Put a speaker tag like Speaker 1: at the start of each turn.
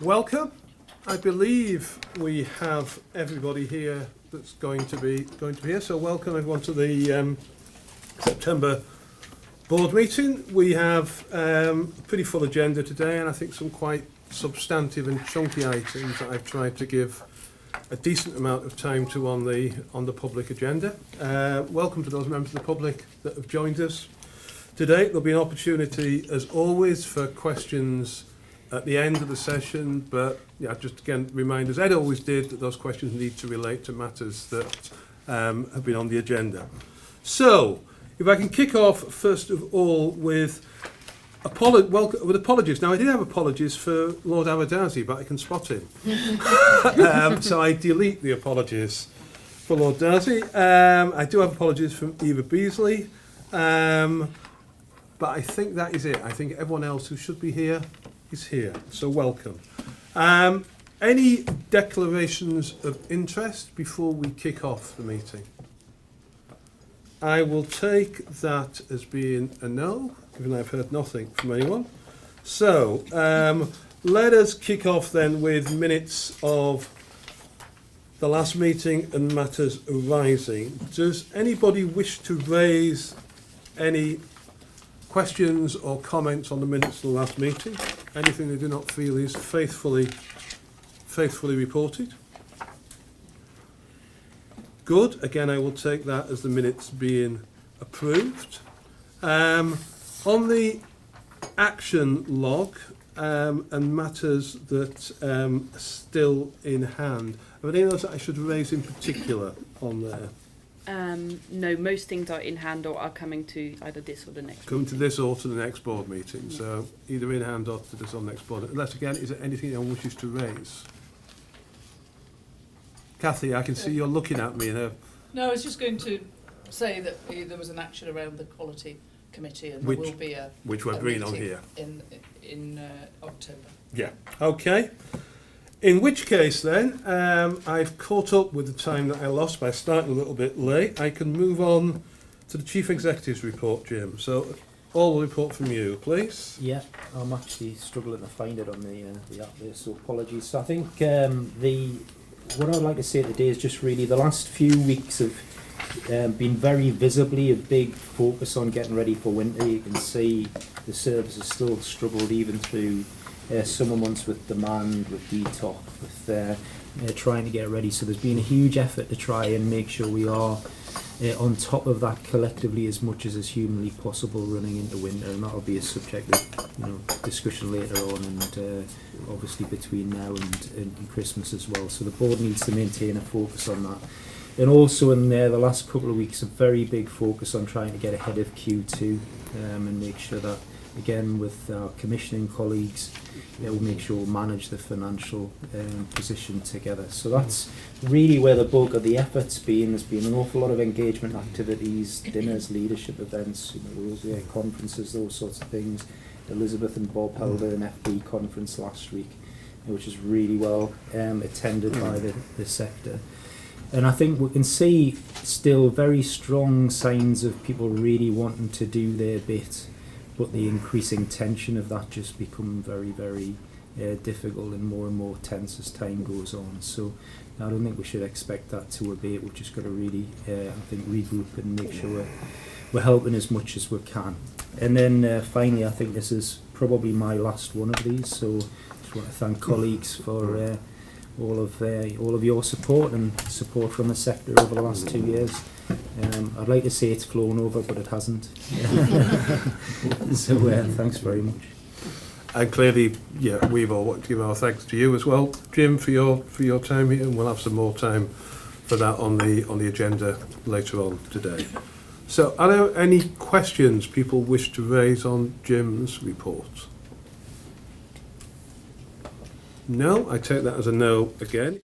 Speaker 1: Welcome. I believe we have everybody here that's going to be here. So welcome everyone to the September board meeting. We have a pretty full agenda today, and I think some quite substantive and chunky items that I've tried to give a decent amount of time to on the public agenda. Welcome to those members of the public that have joined us today. There'll be an opportunity, as always, for questions at the end of the session, but yeah, just again remind us, Ed always did, that those questions need to relate to matters that have been on the agenda. So, if I can kick off first of all with apologies. Now, I did have apologies for Lord Aberdasey, but I can spot him. So I delete the apologies for Lord Darcy. I do have apologies from Eva Beasley, but I think that is it. I think everyone else who should be here is here, so welcome. Any declarations of interest before we kick off the meeting? I will take that as being a no, even though I've heard nothing from anyone. So let us kick off then with minutes of the last meeting and matters arising. Does anybody wish to raise any questions or comments on the minutes of the last meeting? Anything they do not feel is faithfully reported? Good. Again, I will take that as the minutes being approved. On the action log and matters that are still in hand, are there any of those that I should raise in particular on there?
Speaker 2: No, most things are in hand or are coming to either this or the next.
Speaker 1: Coming to this or to the next board meeting. Yeah. So either in hand or to this or next board. Unless again, is there anything anyone wishes to raise? Kathy, I can see you're looking at me.
Speaker 3: No, I was just going to say that there was an action around the quality committee, and there will be a
Speaker 1: which we're agreeing on here
Speaker 3: in October.
Speaker 1: Yeah. Okay. In which case then, I've caught up with the time that I lost by starting a little bit late. I can move on to the Chief Executive's report, Jim. So, all the report from you, please.
Speaker 4: Yeah, I'm actually struggling to find it on the app there, so apologies. So I think what I'd like to say today is just really the last few weeks have been very visibly a big focus on getting ready for winter. You can see the service has still struggled even through summer months with demand, with detox, with trying to get ready. So there's been a huge effort to try and make sure we are on top of that collectively as much as is humanly possible running into winter, and that'll be a subject of discussion later on, and obviously between now and Christmas as well. So the board needs to maintain a focus on that. And also in there, the last couple of weeks, a very big focus on trying to get ahead of Q2 and make sure that, again, with our commissioning colleagues, we'll make sure we'll manage the financial position together. So that's really where the bulk of the effort's been. There's been an awful lot of engagement activities, dinners, leadership events, Rosier conferences, those sorts of things. Elizabeth and Bob held an FD conference last week, which is really well attended by the sector. And I think we can see still very strong signs of people really wanting to do their bit, but the increasing tension of that just become very, very difficult and more tense as time goes on. So I don't think we should expect that to abate. We've just got to really, I think, regroup and make sure we're helping as much as we can. And then finally, I think this is probably my last one of these. So just want to thank colleagues for all of your support and support from the sector over the last 2 years. I'd like to say it's flown over, but it hasn't. So thanks very much.
Speaker 1: And clearly, yeah, we've all want to give our thanks to you as well, Jim, for your time here, and we'll have some more time for that on the agenda later on today. So, are there any questions people wish to raise on Jim's report? No, I take that as a no again.